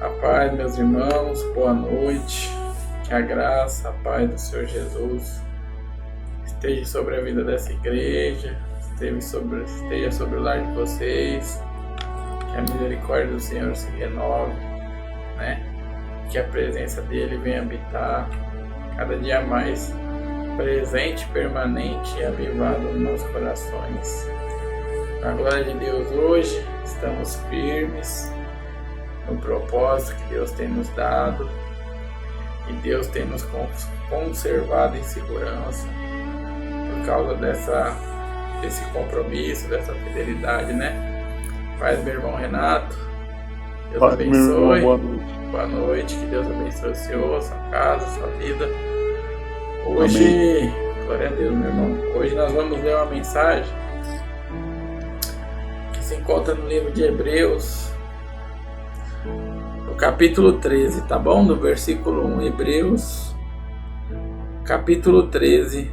A paz, meus irmãos, boa noite. Que a graça, a paz do Senhor Jesus esteja sobre a vida dessa igreja, esteja sobre o lar de vocês. Que a misericórdia do Senhor se renove, né? Que a presença dele venha habitar cada dia mais presente, permanente e avivado nos nossos corações. Na glória de Deus, hoje estamos firmes no propósito que Deus tem nos dado e Deus tem nos conservado em segurança por causa desse compromisso, dessa fidelidade, né? Paz, meu irmão Renato, Deus abençoe. Boa noite, que Deus abençoe o Senhor, sua casa, sua vida. Hoje, amém. Glória a Deus, meu irmão. Hoje nós vamos ler uma mensagem que se encontra no livro de Hebreus, no capítulo 13, tá bom? No versículo 1, Hebreus, capítulo 13,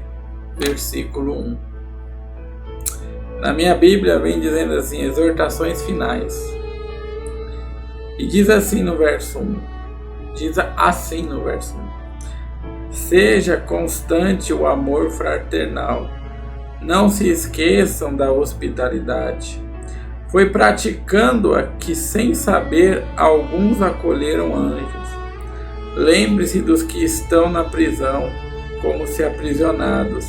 versículo 1. Na minha Bíblia vem dizendo assim, exortações finais. E diz assim no verso 1. Seja constante o amor fraternal. Não se esqueçam da hospitalidade. Foi praticando-a que, sem saber, alguns acolheram anjos. Lembre-se dos que estão na prisão, como se aprisionados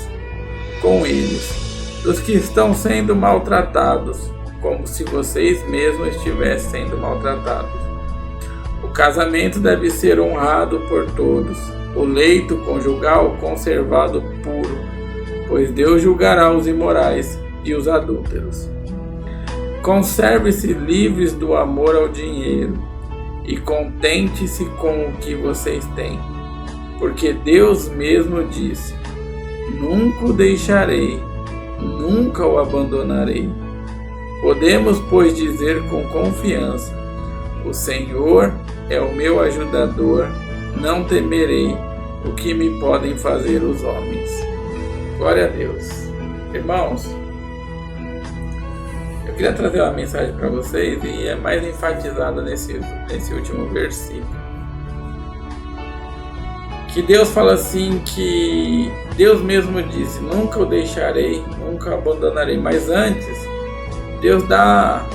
com eles. Dos que estão sendo maltratados, como se vocês mesmos estivessem sendo maltratados. O casamento deve ser honrado por todos. O leito conjugal conservado puro, pois Deus julgará os imorais e os adúlteros. Conserve-se livres do amor ao dinheiro e contente-se com o que vocês têm, porque Deus mesmo disse: nunca o deixarei, nunca o abandonarei. Podemos, pois, dizer com confiança: o Senhor é o meu ajudador, não temerei o que me podem fazer os homens. Glória a Deus. Irmãos, eu queria trazer uma mensagem para vocês e é mais enfatizada nesse último versículo. Que Deus fala assim, que Deus mesmo disse: nunca o deixarei, nunca o abandonarei. Mas antes, Deus dá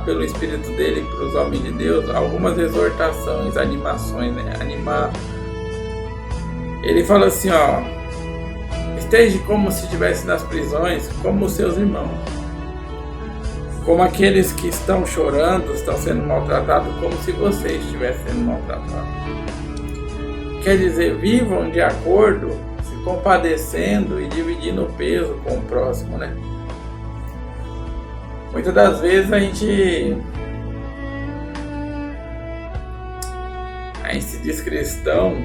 pelo Espírito dele para os homens de Deus algumas exortações, animações, né? Animar. Ele fala assim, ó: esteja como se estivesse nas prisões, como os seus irmãos, como aqueles que estão chorando, estão sendo maltratados, como se você estivesse sendo maltratado. Quer dizer, vivam de acordo, se compadecendo e dividindo o peso com o próximo, né? Muitas das vezes a gente se diz cristão,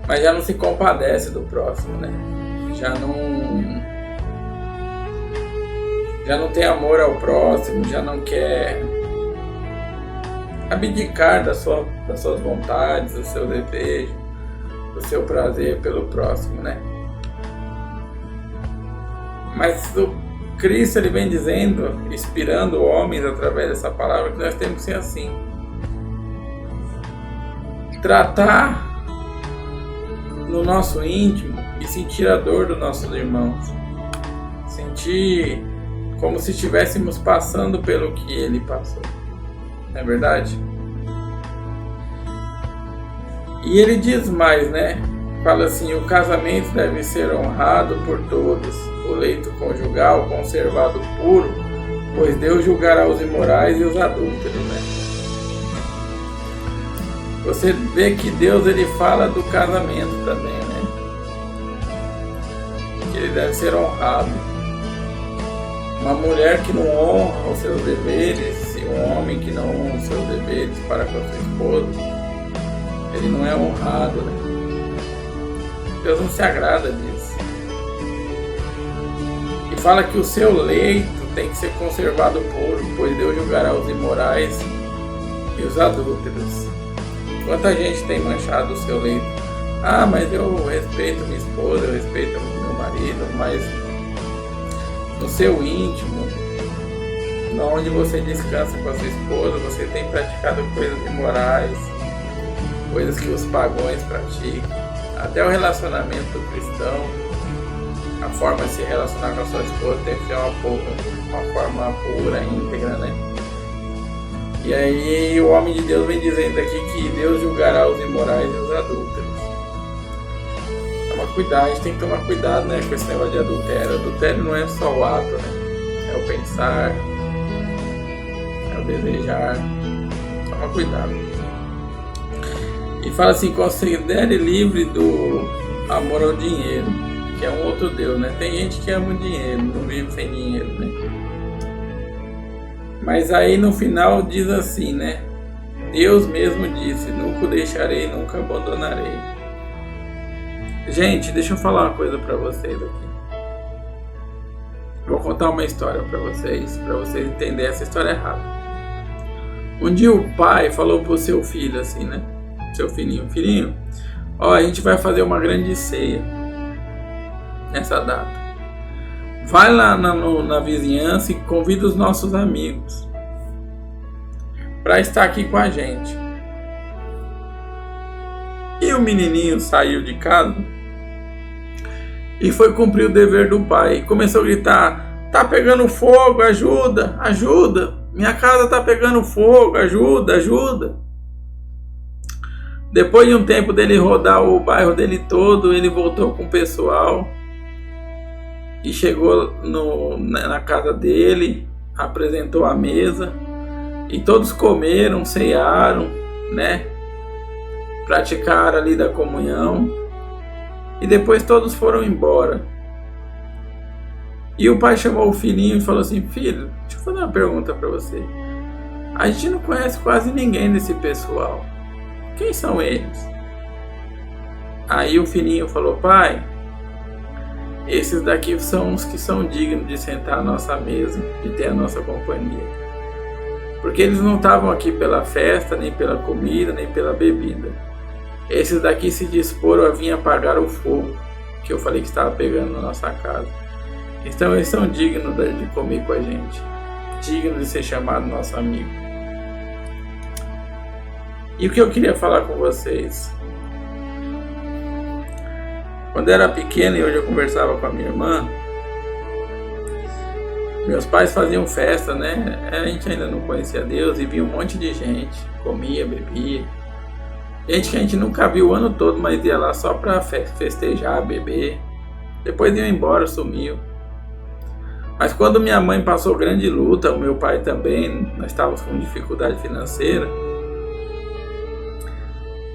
mas já não se compadece do próximo, né? Já não tem amor ao próximo, já não quer abdicar das suas vontades, do seu desejo, do seu prazer pelo próximo, né? Mas o Cristo, ele vem dizendo, inspirando homens através dessa palavra, que nós temos que ser assim. Tratar no nosso íntimo e sentir a dor dos nossos irmãos. Sentir como se estivéssemos passando pelo que ele passou. Não é verdade? E ele diz mais, né? Fala assim: o casamento deve ser honrado por todos, o leito conjugal conservado puro, pois Deus julgará os imorais e os adúlteros, né? Você vê que Deus, ele fala do casamento também, né? Que ele deve ser honrado. Uma mulher que não honra os seus deveres, e um homem que não honra os seus deveres para com a sua esposa, ele não é honrado, né? Deus não se agrada disso. E fala que o seu leito tem que ser conservado puro, pois Deus julgará os imorais e os adúlteros. Quanta gente tem manchado o seu leito? Ah, mas eu respeito minha esposa, eu respeito meu marido, mas no seu íntimo onde você descansa com a sua esposa, você tem praticado coisas imorais, coisas que os pagãos praticam, até o relacionamento do cristão, a forma de se relacionar com a sua esposa tem que ser uma forma pura, íntegra, né? E aí o homem de Deus vem dizendo aqui que Deus julgará os imorais e os adúlteros. Toma cuidado, a gente tem que tomar cuidado, né, com esse negócio de adultério. Adultério não é só o ato, né? É o pensar, é o desejar. Toma cuidado. E fala assim, considere livre do amor ao dinheiro, que é um outro Deus, né? Tem gente que ama o dinheiro, não vive sem dinheiro, né? Mas aí no final diz assim, né? Deus mesmo disse, nunca o deixarei, nunca abandonarei. Gente, deixa eu falar uma coisa pra vocês aqui. Vou contar uma história pra vocês entenderem essa história errada. Um dia o pai falou pro seu filho assim, né? Seu filhinho, ó, a gente vai fazer uma grande ceia nessa data. Vai lá na vizinhança e convida os nossos amigos para estar aqui com a gente. E o menininho saiu de casa e foi cumprir o dever do pai. E começou a gritar, tá pegando fogo, ajuda, ajuda. Minha casa tá pegando fogo, ajuda, ajuda. Depois de um tempo dele rodar o bairro dele todo, ele voltou com o pessoal e chegou na casa dele, apresentou a mesa e todos comeram, cearam, né? Praticaram ali da comunhão e depois todos foram embora. E o pai chamou o filhinho e falou assim, filho, deixa eu fazer uma pergunta para você. A gente não conhece quase ninguém desse pessoal. Quem são eles? Aí o filhinho falou, pai, esses daqui são os que são dignos de sentar à nossa mesa, de ter a nossa companhia. Porque eles não estavam aqui pela festa, nem pela comida, nem pela bebida. Esses daqui se disporam a vir apagar o fogo, que eu falei que estava pegando na nossa casa. Então eles são dignos de comer com a gente, dignos de ser chamado nosso amigo. E o que eu queria falar com vocês? Quando eu era pequeno e hoje eu conversava com a minha irmã, meus pais faziam festa, né? A gente ainda não conhecia Deus e via um monte de gente, comia, bebia. Gente que a gente nunca viu o ano todo, mas ia lá só para festejar, beber. Depois iam embora, sumiu. Mas quando minha mãe passou grande luta, o meu pai também, nós estávamos com dificuldade financeira.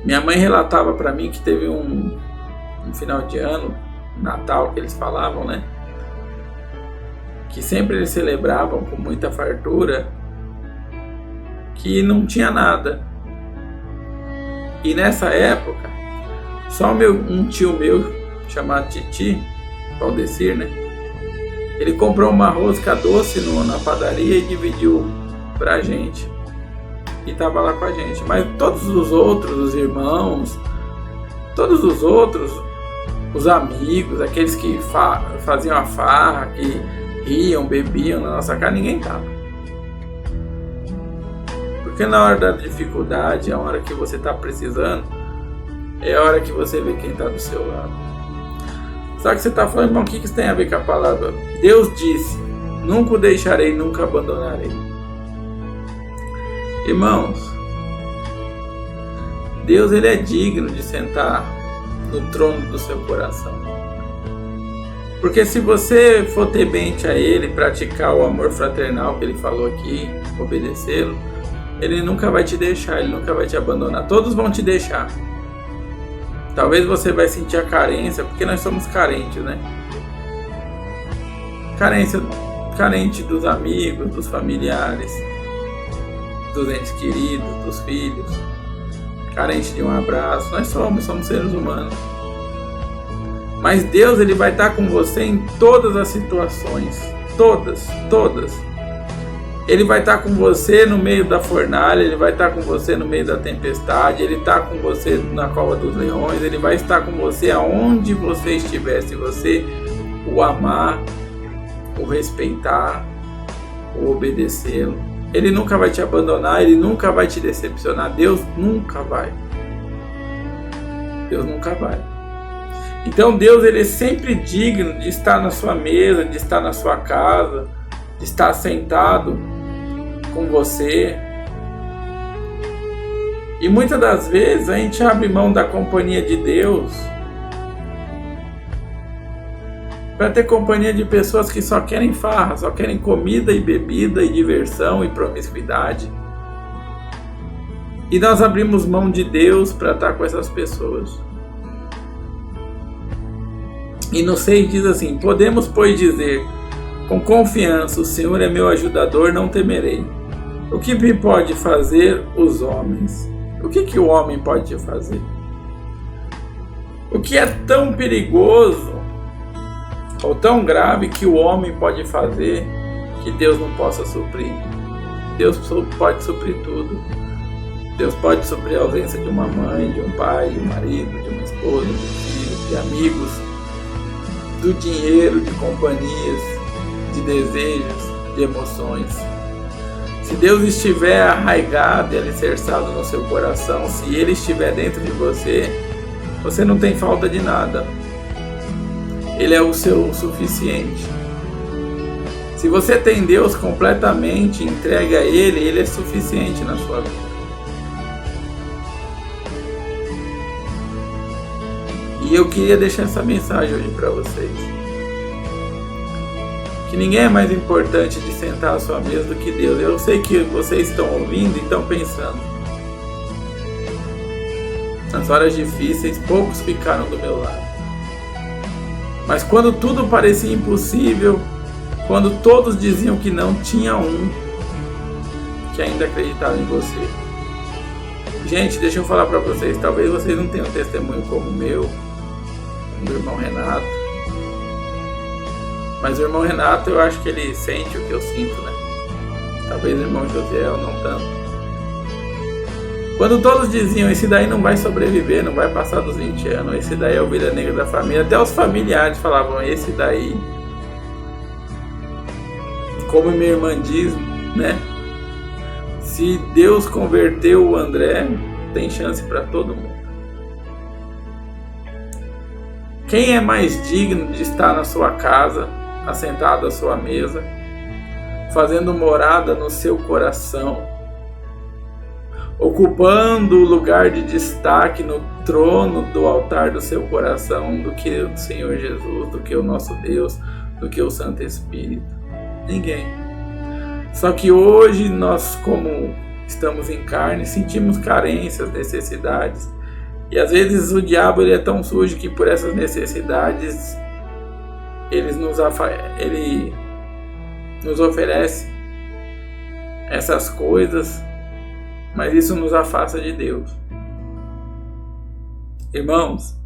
Minha mãe relatava para mim que teve um final de ano, Natal que eles falavam, né? Que sempre eles celebravam com muita fartura, que não tinha nada. E nessa época, só um tio meu, chamado Titi, Valdecir, né? Ele comprou uma rosca doce na padaria e dividiu pra gente. E tava lá com a gente. Mas todos os outros, os irmãos, todos os outros, os amigos, aqueles que faziam a farra, que riam, bebiam na nossa casa, ninguém tava. Porque na hora da dificuldade, a hora que você tá precisando, é a hora que você vê quem tá do seu lado. Só que você tá falando, irmão, o que isso tem a ver com a palavra? Deus disse, nunca o deixarei, nunca abandonarei. Irmãos, Deus ele é digno de sentar no trono do seu coração. Porque se você for temente a Ele, praticar o amor fraternal que Ele falou aqui, obedecê-lo, Ele nunca vai te deixar, Ele nunca vai te abandonar. Todos vão te deixar. Talvez você vai sentir a carência, porque nós somos carentes, né? Carente dos amigos, dos familiares, dos entes queridos, dos filhos, carente de um abraço. Nós somos seres humanos. Mas Deus ele vai estar com você em todas as situações, todas. Ele vai estar com você no meio da fornalha, ele vai estar com você no meio da tempestade, ele está com você na cova dos leões, ele vai estar com você aonde você estiver, se você o amar, o respeitar, ou obedecê-lo. Ele nunca vai te abandonar, Ele nunca vai te decepcionar. Deus nunca vai. Deus nunca vai. Então Deus, Ele é sempre digno de estar na sua mesa, de estar na sua casa, de estar sentado com você. E muitas das vezes a gente abre mão da companhia de Deus para ter companhia de pessoas que só querem farra, só querem comida e bebida e diversão e promiscuidade. E nós abrimos mão de Deus para estar com essas pessoas. E no 6 diz assim: podemos, pois, dizer com confiança: o Senhor é meu ajudador, não temerei. O que me pode fazer os homens? O que o homem pode te fazer? O que é tão perigoso ou tão grave que o homem pode fazer que Deus não possa suprir? Deus pode suprir tudo. Deus pode suprir a ausência de uma mãe, de um pai, de um marido, de uma esposa, de um filho, de amigos, do dinheiro, de companhias, de desejos, de emoções. Se Deus estiver arraigado e alicerçado no seu coração, se Ele estiver dentro de você, você não tem falta de nada. Ele é o seu suficiente. Se você tem Deus completamente entregue a Ele, Ele é suficiente na sua vida. E eu queria deixar essa mensagem hoje para vocês. Que ninguém é mais importante de sentar à sua mesa do que Deus. Eu sei que vocês estão ouvindo e estão pensando. Nas horas difíceis, poucos ficaram do meu lado. Mas quando tudo parecia impossível, quando todos diziam que não, tinha um que ainda acreditava em você. Gente, deixa eu falar para vocês, talvez vocês não tenham testemunho como o meu, como o irmão Renato. Mas o irmão Renato, eu acho que ele sente o que eu sinto, né? Talvez o irmão Josiel não tanto. Quando todos diziam: esse daí não vai sobreviver, não vai passar dos 20 anos, esse daí é a ovelha negra da família, até os familiares falavam: esse daí, como minha irmã diz, né? Se Deus converteu o André, tem chance para todo mundo. Quem é mais digno de estar na sua casa, assentado à sua mesa, fazendo morada no seu coração, ocupando o lugar de destaque no trono do altar do seu coração, do que o Senhor Jesus, do que o nosso Deus, do que o Santo Espírito? Ninguém. Só que hoje nós, como estamos em carne, sentimos carências, necessidades. E às vezes o diabo, ele é tão sujo que por essas necessidades ele nos oferece essas coisas, mas isso nos afasta de Deus. Irmãos,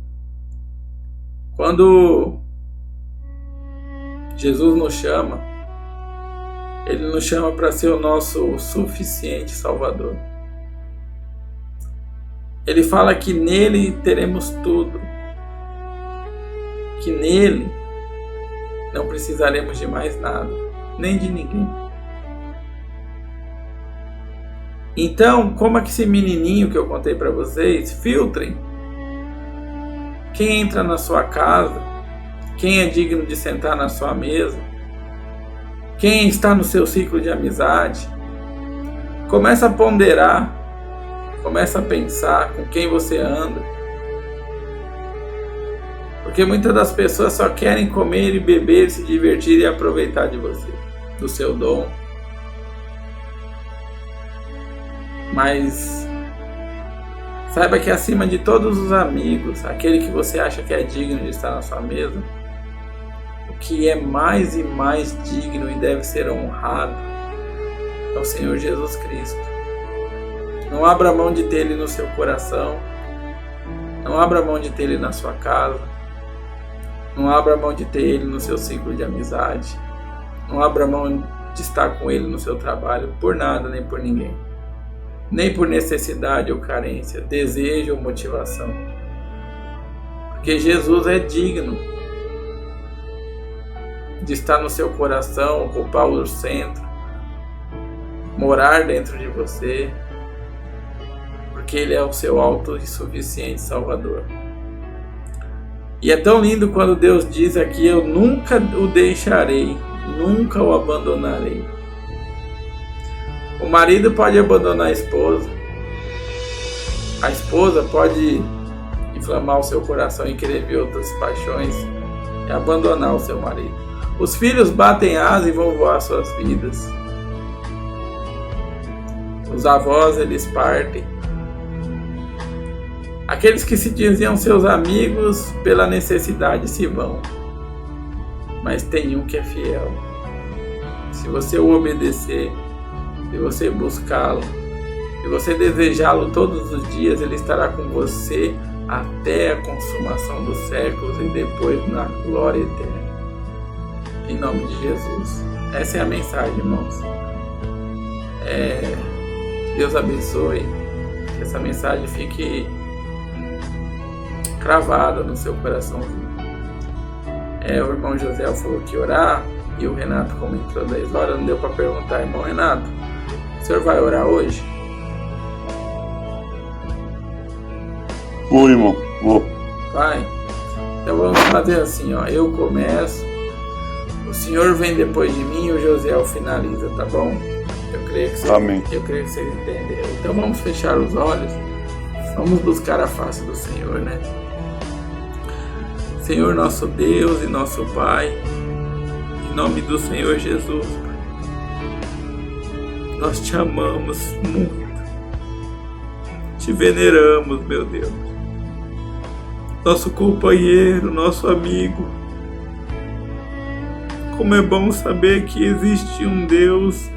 quando Jesus nos chama, Ele nos chama para ser o nosso suficiente Salvador. Ele fala que nele teremos tudo, que nele não precisaremos de mais nada, nem de ninguém. Então, como é que esse menininho que eu contei para vocês, filtrem quem entra na sua casa, quem é digno de sentar na sua mesa, quem está no seu ciclo de amizade. Começa a ponderar, começa a pensar com quem você anda. Porque muitas das pessoas só querem comer e beber, se divertir e aproveitar de você, do seu dom. Mas saiba que acima de todos os amigos, aquele que você acha que é digno de estar na sua mesa, o que é mais e mais digno e deve ser honrado é o Senhor Jesus Cristo. Não abra mão de ter Ele no seu coração, não abra mão de ter Ele na sua casa, não abra mão de ter Ele no seu ciclo de amizade, não abra mão de estar com Ele no seu trabalho, por nada nem por ninguém. Nem por necessidade ou carência, desejo ou motivação. Porque Jesus é digno de estar no seu coração, ocupar o centro, morar dentro de você, porque Ele é o seu alto e suficiente Salvador. E é tão lindo quando Deus diz aqui: eu nunca o deixarei, nunca o abandonarei. O marido pode abandonar a esposa pode inflamar o seu coração e querer ver outras paixões e abandonar o seu marido. Os filhos batem asas e vão voar suas vidas. Os avós, eles partem. Aqueles que se diziam seus amigos pela necessidade se vão. Mas tem um que é fiel. Se você o obedecer, se você buscá-lo, se você desejá-lo todos os dias, Ele estará com você até a consumação dos séculos e depois na glória eterna. Em nome de Jesus. Essa é a mensagem, irmãos. Deus abençoe. Que essa mensagem fique cravada no seu coraçãozinho. O irmão José falou que orar, e o Renato comentou 10 horas, não deu para perguntar. Irmão Renato, o senhor vai orar hoje? Vou, irmão, vou. Vai? Então vamos fazer assim, ó. Eu começo, o senhor vem depois de mim e o José finaliza, tá bom? Amém. Eu creio que vocês entenderam. Então vamos fechar os olhos, vamos buscar a face do Senhor, né? Senhor, nosso Deus e nosso Pai, em nome do Senhor Jesus, nós te amamos muito, te veneramos, meu Deus, nosso companheiro, nosso amigo. Como é bom saber que existe um Deus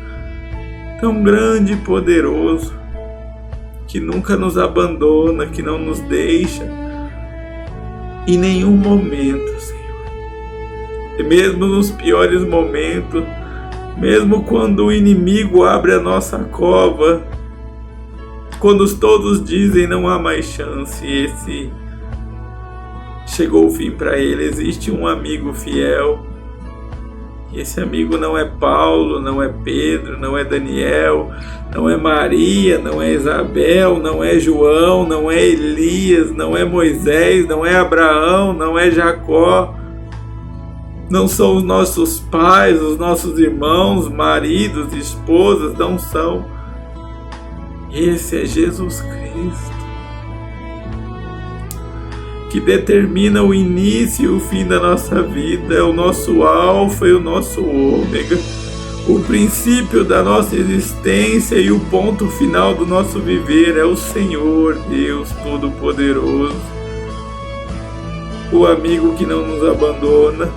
tão grande e poderoso, que nunca nos abandona, que não nos deixa em nenhum momento, Senhor. E mesmo nos piores momentos, mesmo quando o inimigo abre a nossa cova, quando todos dizem não há mais chance, esse chegou o fim para ele, existe um amigo fiel. E esse amigo não é Paulo, não é Pedro, não é Daniel, não é Maria, não é Isabel, não é João, não é Elias, não é Moisés, não é Abraão, não é Jacó. Não são os nossos pais, os nossos irmãos, maridos, esposas, não são. Esse é Jesus Cristo, que determina o início e o fim da nossa vida, é o nosso alfa e o nosso ômega, o princípio da nossa existência e o ponto final do nosso viver, é o Senhor Deus Todo-Poderoso, o amigo que não nos abandona,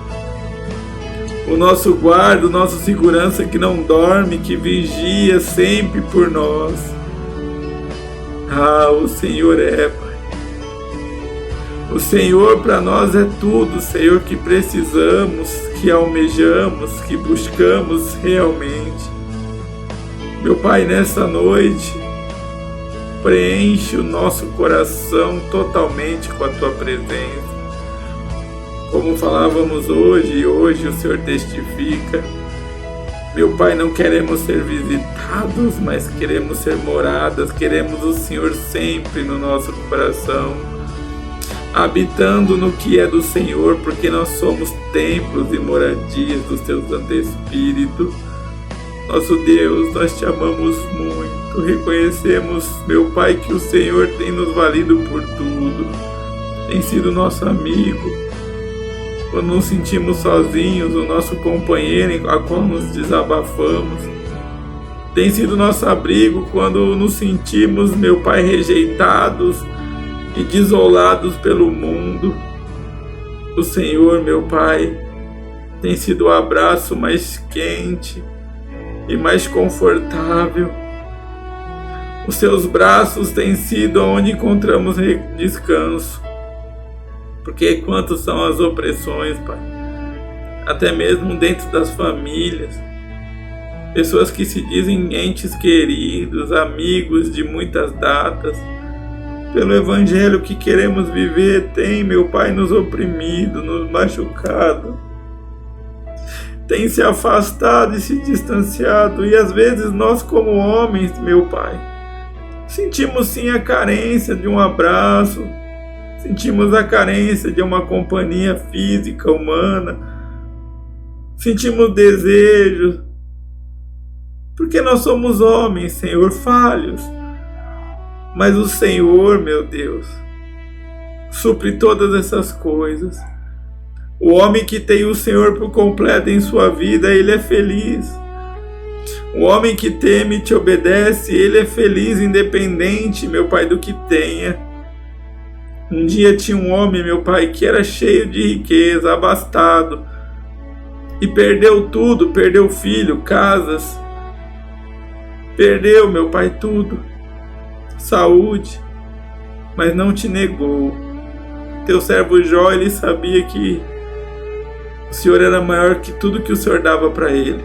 o nosso guarda, o nosso segurança que não dorme, que vigia sempre por nós. O Senhor é, Pai. O Senhor para nós é tudo, Senhor, que precisamos, que almejamos, que buscamos realmente. Meu Pai, nessa noite, preenche o nosso coração totalmente com a Tua presença. Como falávamos hoje, e hoje o Senhor testifica, meu Pai, não queremos ser visitados, mas queremos ser moradas, queremos o Senhor sempre no nosso coração, habitando no que é do Senhor, porque nós somos templos e moradias do Teu Santo Espírito. Nosso Deus, nós Te amamos muito, reconhecemos, meu Pai, que o Senhor tem nos valido por tudo, tem sido nosso amigo, quando nos sentimos sozinhos, o nosso companheiro a qual nos desabafamos, tem sido nosso abrigo quando nos sentimos, meu Pai, rejeitados e desolados pelo mundo. O Senhor, meu Pai, tem sido o abraço mais quente e mais confortável. Os Seus braços têm sido onde encontramos descanso. Porque quantas são as opressões, Pai, até mesmo dentro das famílias, pessoas que se dizem entes queridos, amigos de muitas datas, pelo Evangelho que queremos viver, tem, meu Pai, nos oprimido, nos machucado. tem se afastado e se distanciado, e às vezes nós como homens, meu Pai, sentimos sim a carência de um abraço, sentimos a carência de uma companhia física, humana, sentimos desejo, porque nós somos homens, Senhor, falhos, mas o Senhor, meu Deus, supre todas essas coisas. O homem que tem o Senhor por completo em sua vida, ele é feliz. O homem que teme e te obedece, ele é feliz, independente, meu Pai, do que tenha. Um dia tinha um homem, meu Pai, que era cheio de riqueza, abastado, e perdeu tudo, perdeu filho, casas, perdeu, meu Pai, tudo, saúde, mas não te negou. Teu servo Jó, ele sabia que o Senhor era maior que tudo que o Senhor dava para ele.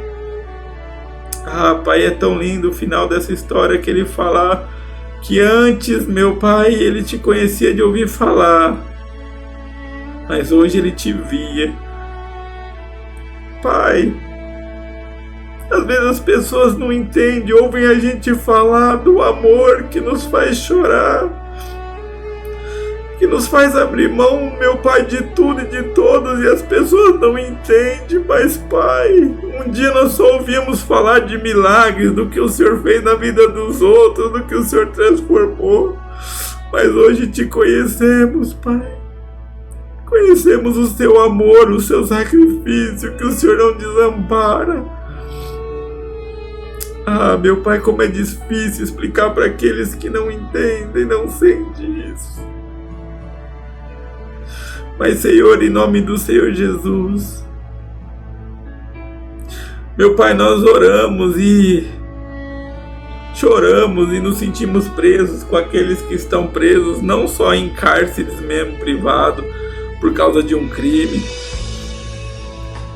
Ah, Pai, é tão lindo o final dessa história, que ele fala que antes, meu Pai, ele te conhecia de ouvir falar, mas hoje ele te via. Pai, às vezes as pessoas não entendem, ouvem a gente falar do amor que nos faz chorar, que nos faz abrir mão, meu Pai, de tudo e de todos, e as pessoas não entendem. Mas, Pai, um dia nós só ouvimos falar de milagres, do que o Senhor fez na vida dos outros, do que o Senhor transformou, mas hoje te conhecemos, Pai. Conhecemos o seu amor, o seu sacrifício, que o Senhor não desampara. Ah, meu Pai, como é difícil explicar para aqueles que não entendem, não sentem isso. Mas, Senhor, em nome do Senhor Jesus, meu Pai, nós oramos e choramos e nos sentimos presos com aqueles que estão presos, não só em cárceres mesmo, privado, por causa de um crime,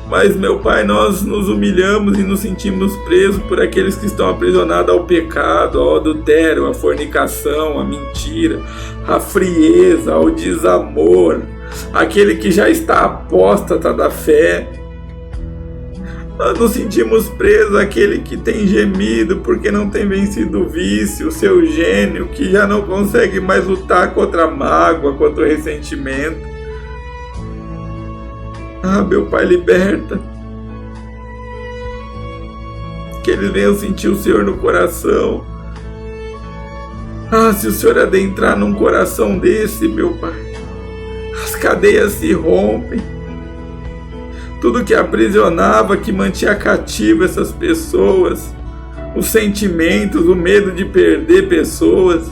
mas, meu Pai, nós nos humilhamos e nos sentimos presos por aqueles que estão aprisionados ao pecado, ao adultério, à fornicação, à mentira, à frieza, ao desamor, aquele que já está apóstata da fé. Nós nos sentimos presos àquele que tem gemido porque não tem vencido o vício, o seu gênio, que já não consegue mais lutar contra a mágoa, contra o ressentimento. Ah, meu Pai, liberta. Que eles venham sentir o Senhor no coração. Ah, se o Senhor adentrar num coração desse, meu Pai, as cadeias se rompem. Tudo que aprisionava, que mantinha cativo essas pessoas, os sentimentos, o medo de perder pessoas,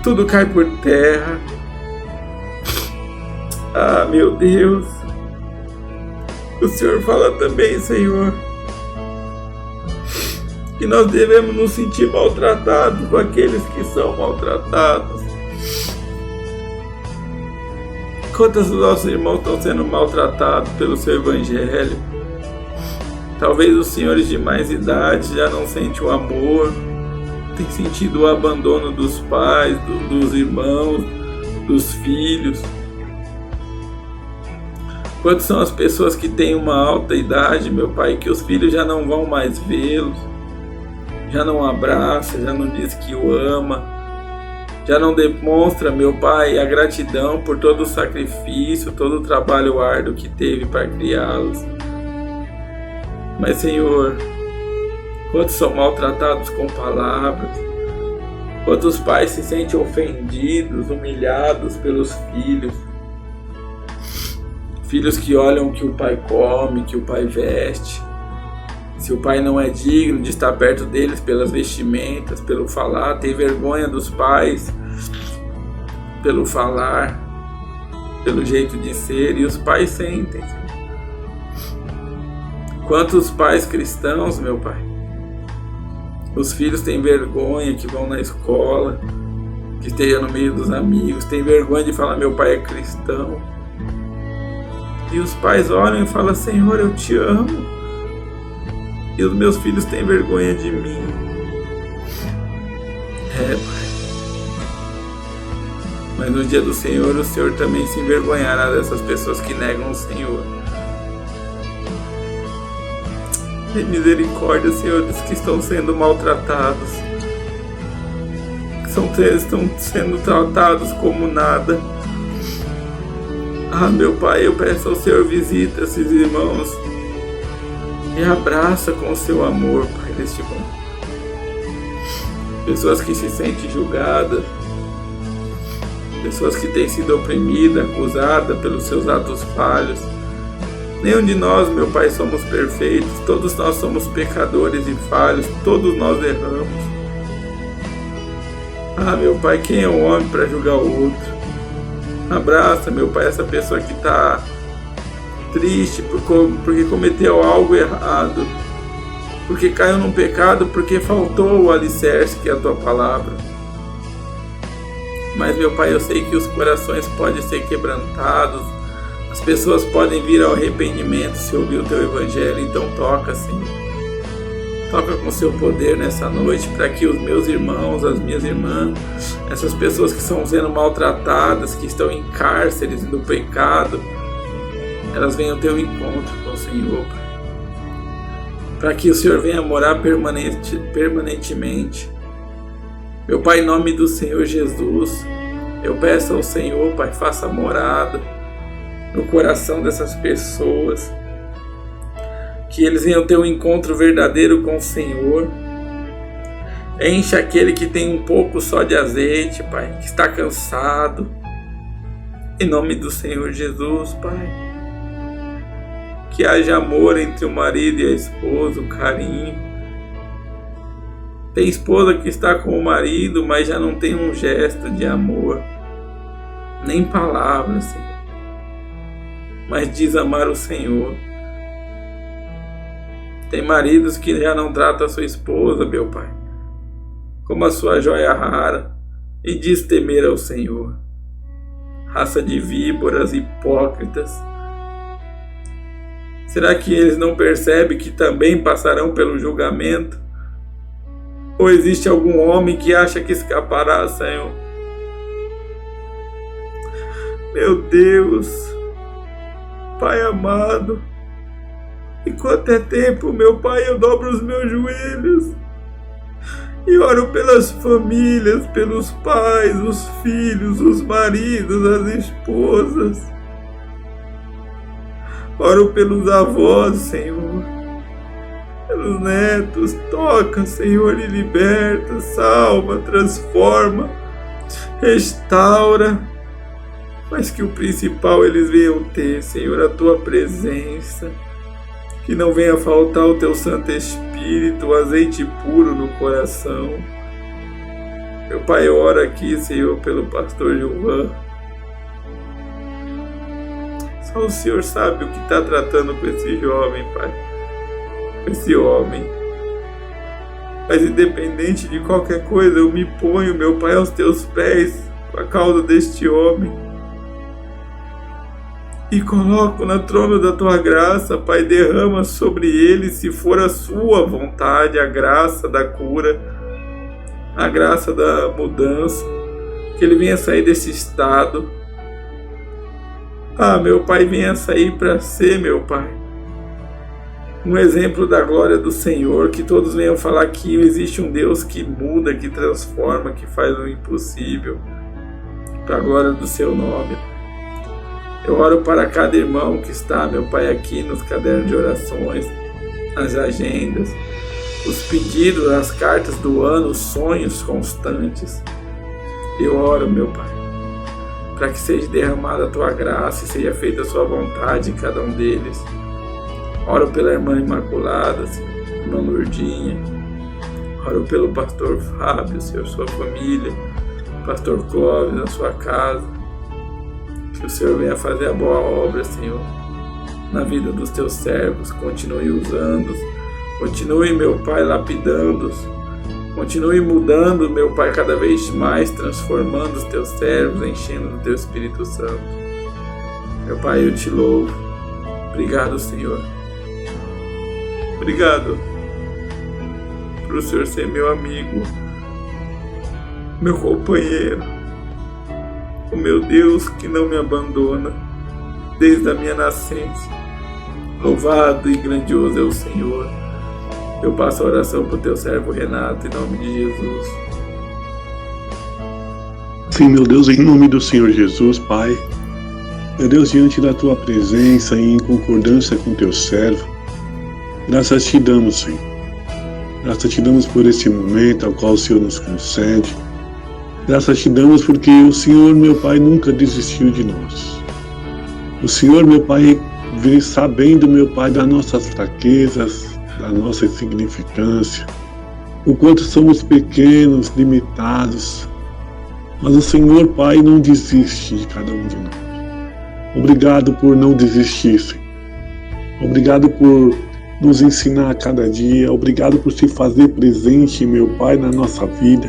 tudo cai por terra. Ah, meu Deus. O Senhor fala também, Senhor, que nós devemos nos sentir maltratados com aqueles que são maltratados. Quantos dos nossos irmãos estão sendo maltratados pelo seu evangelho? Talvez os senhores de mais idade já não sentem o amor, tem sentido o abandono dos pais, dos irmãos, dos filhos. Quantas são as pessoas que têm uma alta idade, meu Pai, que os filhos já não vão mais vê-los, já não abraça, já não diz que o ama, já não demonstra, meu Pai, a gratidão por todo o sacrifício, todo o trabalho árduo que teve para criá-los. Mas, Senhor, quantos são maltratados com palavras, quantos pais se sentem ofendidos, humilhados pelos filhos, filhos que olham o que o pai come, que o pai veste. Se o pai não é digno de estar perto deles pelas vestimentas, pelo falar, tem vergonha dos pais, pelo falar, pelo jeito de ser, e os pais sentem. Quantos pais cristãos, meu Pai, os filhos têm vergonha, que vão na escola, que estejam no meio dos amigos, têm vergonha de falar meu pai é cristão. E os pais olham e falam, Senhor, eu te amo. E os meus filhos têm vergonha de mim. Pai. Mas no dia do Senhor, o Senhor também se envergonhará dessas pessoas que negam o Senhor. Tem misericórdia, Senhor, dos que estão sendo maltratados, que estão sendo tratados como nada. Meu Pai, eu peço ao Senhor, visita esses irmãos e abraça com o seu amor, Pai, neste momento. Pessoas que se sentem julgadas, pessoas que têm sido oprimidas, acusadas pelos seus atos falhos. Nenhum de nós, meu Pai, somos perfeitos. Todos nós somos pecadores e falhos. Todos nós erramos. Meu Pai, quem é o homem para julgar o outro? Abraça, meu Pai, essa pessoa que está triste porque cometeu algo errado, porque caiu num pecado, porque faltou o alicerce que é a Tua palavra. Mas, meu Pai, eu sei que os corações podem ser quebrantados, as pessoas podem vir ao arrependimento se ouvir o Teu Evangelho. Então toca, Senhor. Toca com o Seu poder nessa noite, para que os meus irmãos, as minhas irmãs, essas pessoas que estão sendo maltratadas, que estão em cárceres do pecado, elas venham ter um encontro com o Senhor, Pai. Para que o Senhor venha morar permanentemente. Meu Pai, em nome do Senhor Jesus, eu peço ao Senhor, Pai, faça morada no coração dessas pessoas, que eles venham ter um encontro verdadeiro com o Senhor. Enche aquele que tem um pouco só de azeite, Pai, que está cansado. Em nome do Senhor Jesus, Pai. Que haja amor entre o marido e a esposa, o carinho. Tem esposa que está com o marido, mas já não tem um gesto de amor, nem palavras, Senhor, mas diz amar o Senhor. Tem maridos que já não tratam a sua esposa, meu Pai, como a sua joia rara, e diz temer ao Senhor. Raça de víboras hipócritas. Será que eles não percebem que também passarão pelo julgamento? Ou existe algum homem que acha que escapará, Senhor? Meu Deus, Pai amado, enquanto é tempo, meu Pai, eu dobro os meus joelhos e oro pelas famílias, pelos pais, os filhos, os maridos, as esposas. Oro pelos avós, Senhor, pelos netos. Toca, Senhor, e liberta, salva, transforma, restaura. Mas que o principal eles venham ter, Senhor, a Tua presença. Que não venha faltar o Teu Santo Espírito, o azeite puro no coração. Meu Pai, eu oro aqui, Senhor, pelo pastor Gilvan. Só o Senhor sabe o que está tratando com esse jovem, Pai, com esse homem. Mas independente de qualquer coisa, eu me ponho, meu Pai, aos Teus pés por causa deste homem. E coloco na trono da Tua graça, Pai, derrama sobre ele, se for a Sua vontade, a graça da cura, a graça da mudança, que ele venha sair desse estado. Meu Pai, venha sair para ser, meu Pai, um exemplo da glória do Senhor, que todos venham falar que existe um Deus que muda, que transforma, que faz o impossível, para a glória do Seu nome. Eu oro para cada irmão que está, meu Pai, aqui nos cadernos de orações, nas agendas, os pedidos, as cartas do ano, os sonhos constantes. Eu oro, meu Pai, para que seja derramada a Tua graça e seja feita a Sua vontade em cada um deles. Oro pela irmã Imaculada, Senhor, irmã Lourdinha. Oro pelo pastor Fábio, Senhor, sua família, pastor Clóvis, na sua casa. Que o Senhor venha fazer a boa obra, Senhor, na vida dos Teus servos. Continue usando-os. Continue, meu Pai, lapidando-os. Continue mudando, meu Pai, cada vez mais, transformando os Teus servos, enchendo do Teu Espírito Santo. Meu Pai, eu Te louvo. Obrigado, Senhor. Obrigado por o Senhor ser meu amigo, meu companheiro, o meu Deus que não me abandona desde a minha nascença. Louvado e grandioso é o Senhor. Eu passo a oração para o teu servo Renato, em nome de Jesus. Sim, meu Deus, em nome do Senhor Jesus, Pai. Meu Deus, diante da tua presença e em concordância com teu servo, graças te damos, Senhor. Graças te damos por esse momento ao qual o Senhor nos concede. Graças te damos porque o Senhor, meu Pai, nunca desistiu de nós. O Senhor, meu Pai, vem sabendo, meu Pai, das nossas fraquezas, da nossa insignificância, o quanto somos pequenos, limitados. Mas o Senhor, Pai, não desiste de cada um de nós. Obrigado por não desistir, Senhor. Obrigado por nos ensinar a cada dia. Obrigado por se fazer presente, meu Pai, na nossa vida.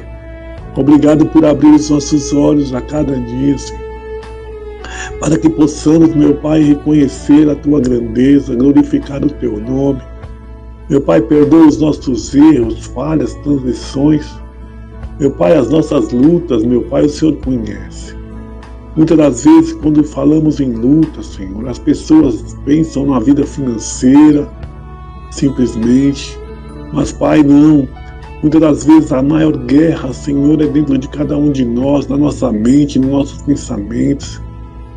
Obrigado por abrir os nossos olhos a cada dia, Senhor. Para que possamos, meu Pai, reconhecer a tua grandeza, glorificar o teu nome. Meu Pai, perdoa os nossos erros, falhas, transgressões. Meu Pai, as nossas lutas, meu Pai, o Senhor conhece. Muitas das vezes, quando falamos em luta, Senhor, as pessoas pensam na vida financeira, simplesmente. Mas, Pai, não. Muitas das vezes a maior guerra, Senhor, é dentro de cada um de nós, na nossa mente, nos nossos pensamentos.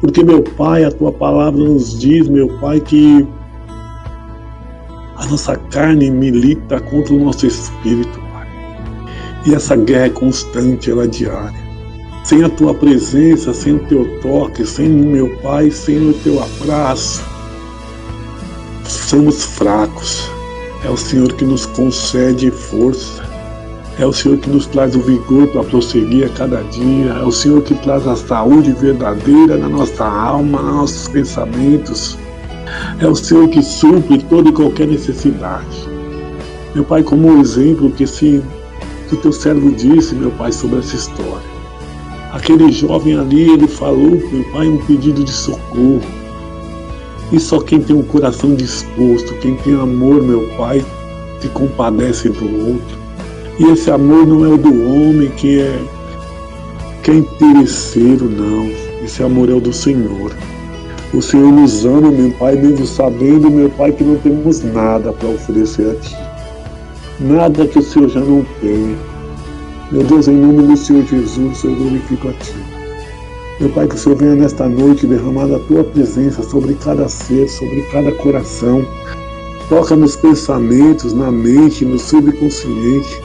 Porque, meu Pai, a tua palavra nos diz, meu Pai, que a nossa carne milita contra o nosso espírito, Pai. E essa guerra é constante, ela é diária. Sem a tua presença, sem o teu toque, sem o meu Pai, sem o teu abraço, somos fracos. É o Senhor que nos concede força. É o Senhor que nos traz o vigor para prosseguir a cada dia. É o Senhor que traz a saúde verdadeira na nossa alma, nos nossos pensamentos. É o Senhor que supre toda e qualquer necessidade. Meu Pai, como um exemplo que o teu servo disse, meu Pai, sobre essa história. Aquele jovem ali, ele falou, meu Pai, um pedido de socorro. E só quem tem um coração disposto, quem tem amor, meu Pai, se compadece do outro. E esse amor não é o do homem que é interesseiro, não. Esse amor é o do Senhor. O Senhor nos ama, meu Pai, mesmo sabendo, meu Pai, que não temos nada para oferecer a Ti. Nada que o Senhor já não tem. Meu Deus, em nome do Senhor Jesus, eu glorifico a Ti. Meu Pai, que o Senhor venha nesta noite derramar a Tua presença sobre cada ser, sobre cada coração. Toca nos pensamentos, na mente, no subconsciente.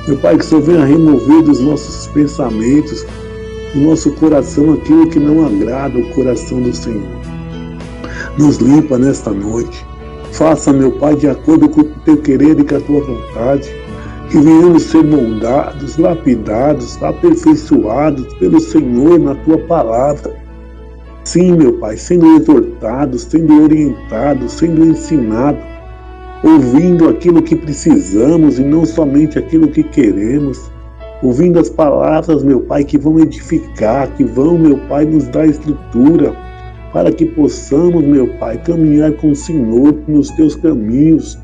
Meu Pai, que o Senhor venha remover dos nossos pensamentos, do nosso coração, aquilo que não agrada o coração do Senhor. Nos limpa nesta noite. Faça, meu Pai, de acordo com o Teu querer e com a Tua vontade. Que venhamos ser moldados, lapidados, aperfeiçoados pelo Senhor na Tua palavra. Sim, meu Pai, sendo exortados, sendo orientados, sendo ensinados, ouvindo aquilo que precisamos e não somente aquilo que queremos, ouvindo as palavras, meu Pai, que vão edificar, que vão, meu Pai, nos dar estrutura, para que possamos, meu Pai, caminhar com o Senhor nos Teus caminhos,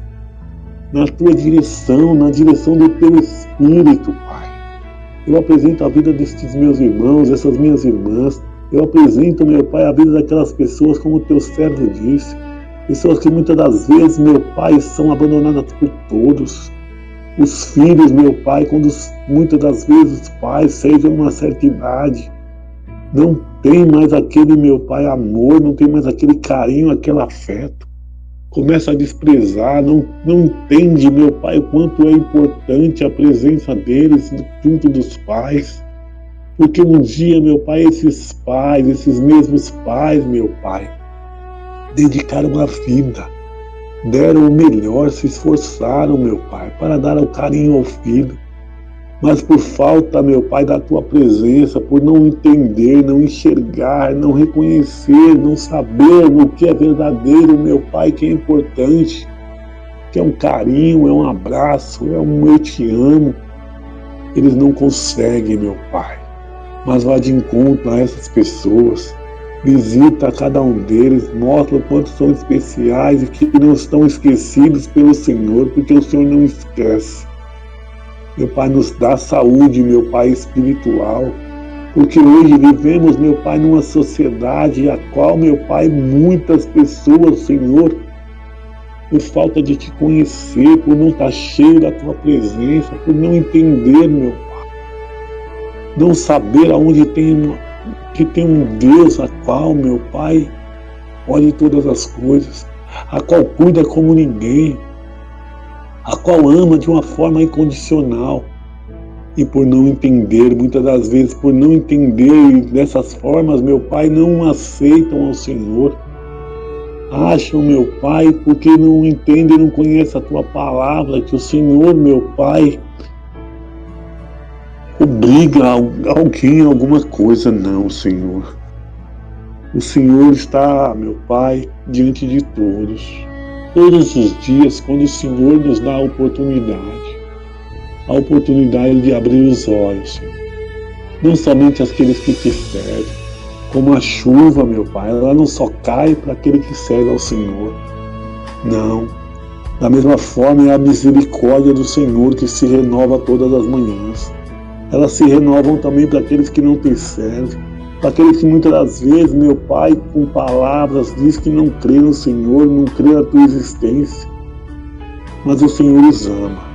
na Tua direção, na direção do Teu Espírito, Pai. Eu apresento a vida destes meus irmãos, dessas minhas irmãs. Eu apresento, meu Pai, a vida daquelas pessoas, como o Teu servo disse. Pessoas que muitas das vezes, meu Pai, são abandonadas por todos. Os filhos, meu Pai, quando muitas das vezes os pais sejam uma certa idade, não tem mais aquele, meu Pai, amor, não tem mais aquele carinho, aquele afeto. Começa a desprezar, não entende, meu Pai, o quanto é importante a presença deles junto dos pais. Porque um dia, meu Pai, esses pais, esses mesmos pais, meu Pai, dedicaram a vida, deram o melhor, se esforçaram, meu Pai, para dar o carinho ao filho. Mas por falta, meu Pai, da Tua presença, por não entender, não enxergar, não reconhecer, não saber o que é verdadeiro, meu Pai, que é importante, que é um carinho, é um abraço, é um eu te amo, eles não conseguem, meu Pai. Mas vá de encontro a essas pessoas, visita a cada um deles, mostra o quanto são especiais e que não estão esquecidos pelo Senhor, porque o Senhor não esquece. Meu Pai, nos dá saúde, meu Pai, espiritual, porque hoje vivemos, meu Pai, numa sociedade a qual, meu Pai, muitas pessoas, Senhor, por falta de te conhecer, por não estar cheio da tua presença, por não entender, meu Pai, não saber aonde que tem um Deus a qual, meu Pai, pode todas as coisas, a qual cuida como ninguém, a qual ama de uma forma incondicional. E por não entender, muitas das vezes, por não entender dessas formas, meu Pai, não aceitam ao Senhor. Acham, meu Pai, porque não entendem, não conhecem a Tua palavra, que o Senhor, meu Pai, obriga alguém a alguma coisa. Não, Senhor. O Senhor está, meu Pai, diante de todos. Todos os dias, quando o Senhor nos dá a oportunidade de abrir os olhos, Senhor. Não somente aqueles que te servem, como a chuva, meu Pai, ela não só cai para aquele que serve ao Senhor. Não. Da mesma forma é a misericórdia do Senhor que se renova todas as manhãs. Elas se renovam também para aqueles que não te servem, para aqueles que muitas das vezes, meu Pai, com palavras diz que não crê no Senhor, não crê na tua existência. Mas o Senhor os ama.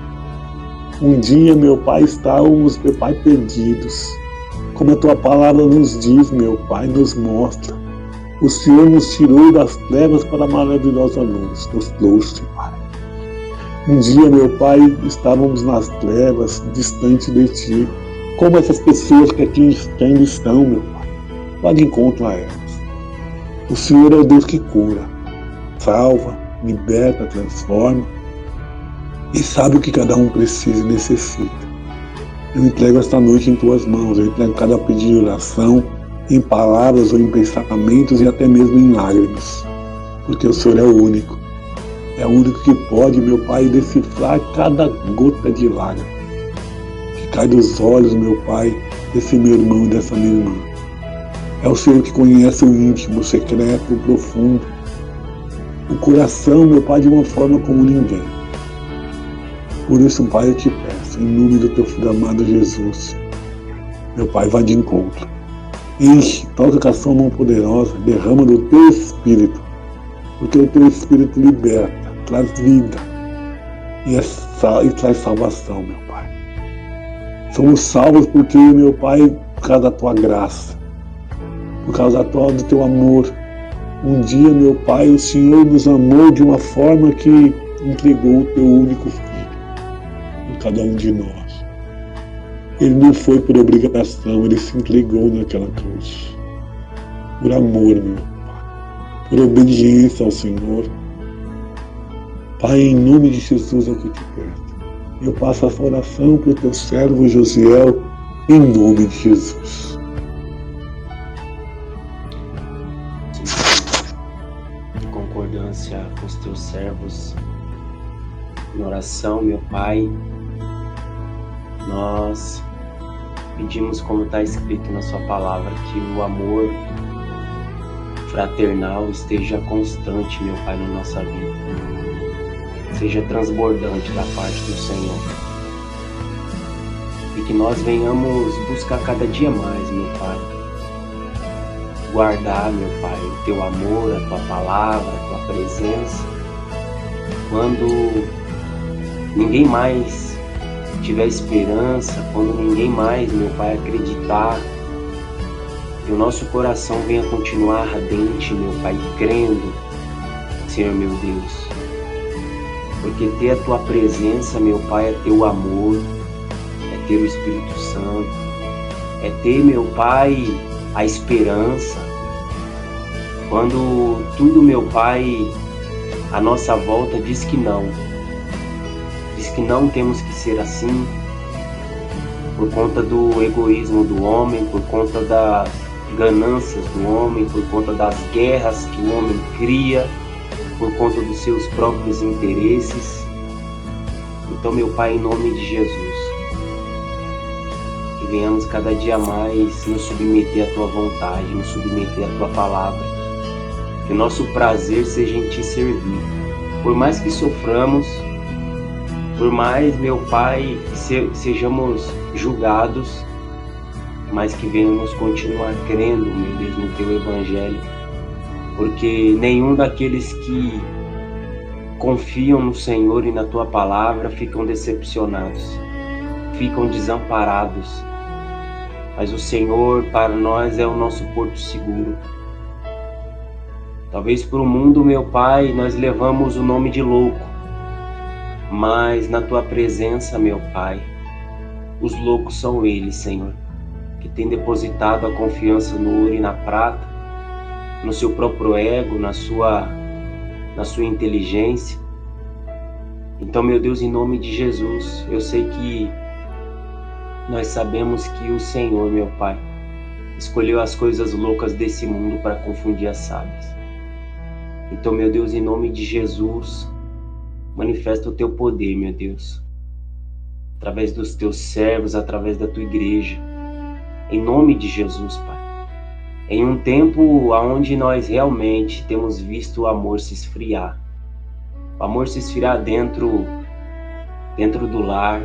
Um dia, meu Pai, estávamos, meu Pai, perdidos. Como a Tua palavra nos diz, meu Pai, nos mostra. O Senhor nos tirou das trevas para a maravilhosa luz, nos trouxe, Pai. Um dia, meu Pai, estávamos nas trevas, distante de Ti. Como essas pessoas que aqui ainda estão, meu Pai. Vá de encontro a elas. O Senhor é o Deus que cura, salva, liberta, transforma. E sabe o que cada um precisa e necessita. Eu entrego esta noite em Tuas mãos, eu entrego cada pedido de oração, em palavras ou em pensamentos e até mesmo em lágrimas. Porque o Senhor é o único que pode, meu Pai, decifrar cada gota de lágrima que cai dos olhos, meu Pai, desse meu irmão e dessa minha irmã. É o Senhor que conhece o íntimo, o secreto, o profundo, o coração, meu Pai, de uma forma como ninguém. Por isso, Pai, eu te peço, em nome do Teu Filho amado Jesus, meu Pai, vá de encontro. Enche, toca com a sua mão poderosa, derrama do Teu Espírito, porque o Teu Espírito liberta, traz vida e traz salvação, meu Pai. Somos salvos porque, meu Pai, por causa da Tua graça, por causa do Teu amor. Um dia, meu Pai, o Senhor nos amou de uma forma que entregou o Teu único Filho por cada um de nós. Ele não foi por obrigação, Ele se entregou naquela cruz. Por amor, meu Pai. Por obediência ao Senhor. Pai, em nome de Jesus é o que eu te peço. Eu passo essa oração para o Teu servo Josiel, em nome de Jesus. Em concordância com os Teus servos, em oração, meu Pai, nós pedimos, como está escrito na Sua palavra, que o amor fraternal esteja constante, meu Pai, na nossa vida. Seja transbordante da parte do Senhor. E que nós venhamos buscar cada dia mais, meu Pai. Guardar, meu Pai, o Teu amor, a Tua palavra, a Tua presença. Quando ninguém mais tiver esperança, quando ninguém mais, meu Pai, acreditar, que o nosso coração venha continuar ardente, meu Pai, crendo, Senhor meu Deus. Porque ter a Tua presença, meu Pai, é ter o amor, é ter o Espírito Santo, é ter, meu Pai, a esperança. Quando tudo, meu Pai, à nossa volta diz que não temos que ser assim, por conta do egoísmo do homem, por conta das ganâncias do homem, por conta das guerras que o homem cria, por conta dos seus próprios interesses. Então, meu Pai, em nome de Jesus, que venhamos cada dia mais nos submeter à Tua vontade, nos submeter à Tua palavra, que o nosso prazer seja em Te servir. Por mais que soframos, por mais, meu Pai, que sejamos julgados, mas que venhamos continuar crendo, meu Deus, no Teu Evangelho, porque nenhum daqueles que confiam no Senhor e na Tua palavra ficam decepcionados, ficam desamparados. Mas o Senhor para nós é o nosso porto seguro. Talvez para o mundo, meu Pai, nós levamos o nome de louco, mas na Tua presença, meu Pai, os loucos são eles, Senhor, que têm depositado a confiança no ouro e na prata, no seu próprio ego, na sua inteligência. Então, meu Deus, em nome de Jesus, eu sei que nós sabemos que o Senhor, meu Pai, escolheu as coisas loucas desse mundo para confundir as sábias. Então, meu Deus, em nome de Jesus, manifesta o Teu poder, meu Deus, através dos Teus servos, através da Tua igreja, em nome de Jesus, Pai. Em um tempo onde nós realmente temos visto o amor se esfriar, o amor se esfriar dentro do lar,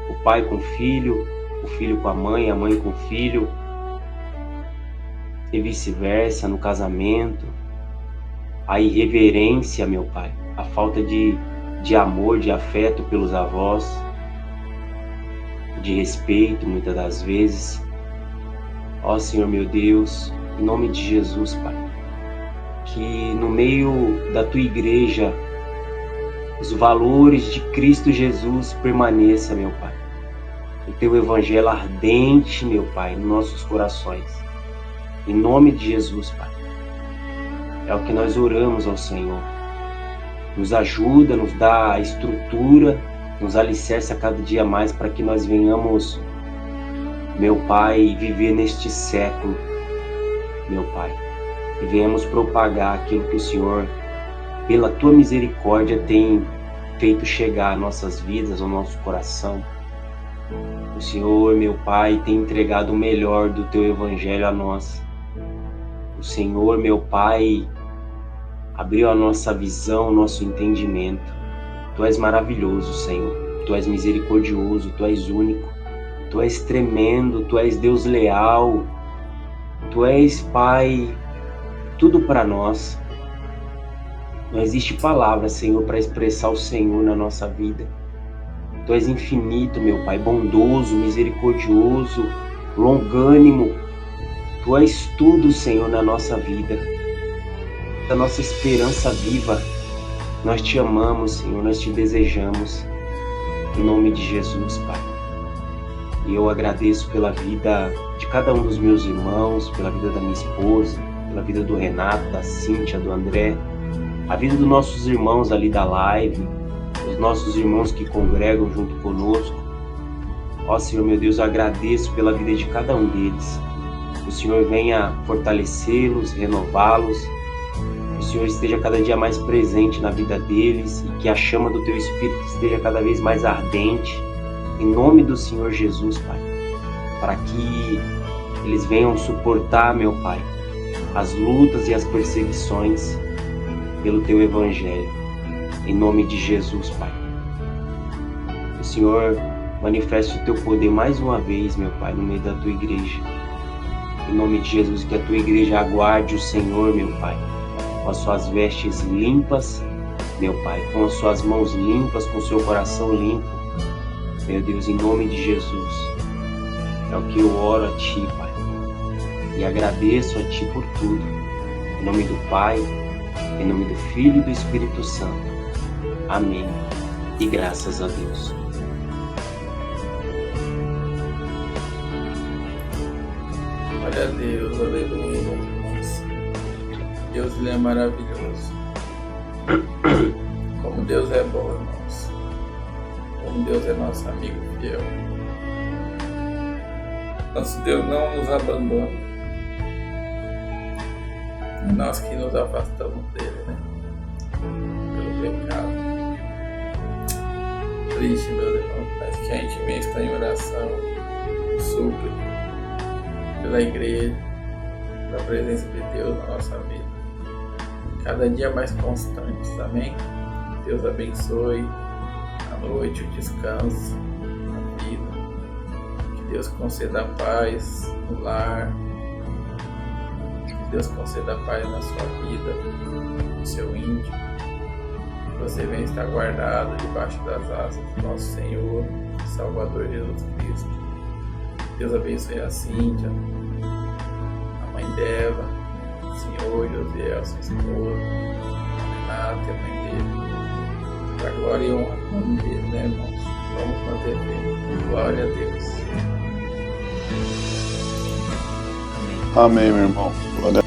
o pai com o filho com a mãe com o filho, e vice-versa no casamento, a irreverência, meu Pai, a falta de amor, de afeto pelos avós, de respeito muitas das vezes. Ó Senhor meu Deus, em nome de Jesus, Pai, que no meio da Tua igreja os valores de Cristo Jesus permaneça, meu Pai. O Teu evangelho ardente, meu Pai, em nossos corações. Em nome de Jesus, Pai. É o que nós oramos ao Senhor. Nos ajuda, nos dá a estrutura, nos alicerça cada dia mais para que nós venhamos, meu Pai, viver neste século, meu Pai, e venhamos propagar aquilo que o Senhor, pela Tua misericórdia, tem feito chegar às nossas vidas, ao nosso coração. O Senhor, meu Pai, tem entregado o melhor do Teu Evangelho a nós. O Senhor, meu Pai, abriu a nossa visão, o nosso entendimento. Tu és maravilhoso, Senhor. Tu és misericordioso, Tu és único. Tu és tremendo, Tu és Deus leal. Tu és, Pai, tudo para nós. Não existe palavra, Senhor, para expressar o Senhor na nossa vida. Tu és infinito, meu Pai, bondoso, misericordioso, longânimo. Tu és tudo, Senhor, na nossa vida. A nossa esperança viva. Nós Te amamos, Senhor, nós Te desejamos. Em nome de Jesus, Pai. E eu agradeço pela vida de cada um dos meus irmãos, pela vida da minha esposa, pela vida do Renato, da Cíntia, do André, a vida dos nossos irmãos ali da live, os nossos irmãos que congregam junto conosco. Ó Senhor, meu Deus, eu agradeço pela vida de cada um deles. Que o Senhor venha fortalecê-los, renová-los. Que o Senhor esteja cada dia mais presente na vida deles e que a chama do Teu Espírito esteja cada vez mais ardente. Em nome do Senhor Jesus, Pai. Para que eles venham suportar, meu Pai, as lutas e as perseguições pelo Teu Evangelho. Em nome de Jesus, Pai. Que o Senhor manifeste o Teu poder mais uma vez, meu Pai, no meio da Tua igreja. Em nome de Jesus, que a Tua igreja aguarde o Senhor, meu Pai, com as suas vestes limpas, meu Pai, com as suas mãos limpas, com o seu coração limpo. Meu Deus, em nome de Jesus, é o que eu oro a Ti, Pai, e agradeço a Ti por tudo. Em nome do Pai, em nome do Filho e do Espírito Santo. Amém. E graças a Deus. Glória a Deus, aleluia, irmãos. Deus, Ele é maravilhoso. Como Deus é bom, irmãos. Como Deus é nosso amigo fiel. Nosso Deus não nos abandona. É nós que nos afastamos dele, né? Pelo pecado. Triste, meus irmãos, mas que a gente venha estar em oração, súplica, pela igreja, pela presença de Deus na nossa vida. Cada dia mais constantes, amém? Deus abençoe a noite, o descanso, a vida. Que Deus conceda a paz no lar. Que Deus conceda a paz na sua vida, no seu íntimo. você venha estar guardado debaixo das asas do nosso Senhor e Salvador Jesus Cristo. Deus abençoe a Cíntia, a mãe dela, o Senhor, Josiel, sua esposa, a Renata e a mãe dele. Para a glória e honra do nome dele, né, irmãos? Vamos manter fé. Glória a Deus. Amém, meu irmão. Glória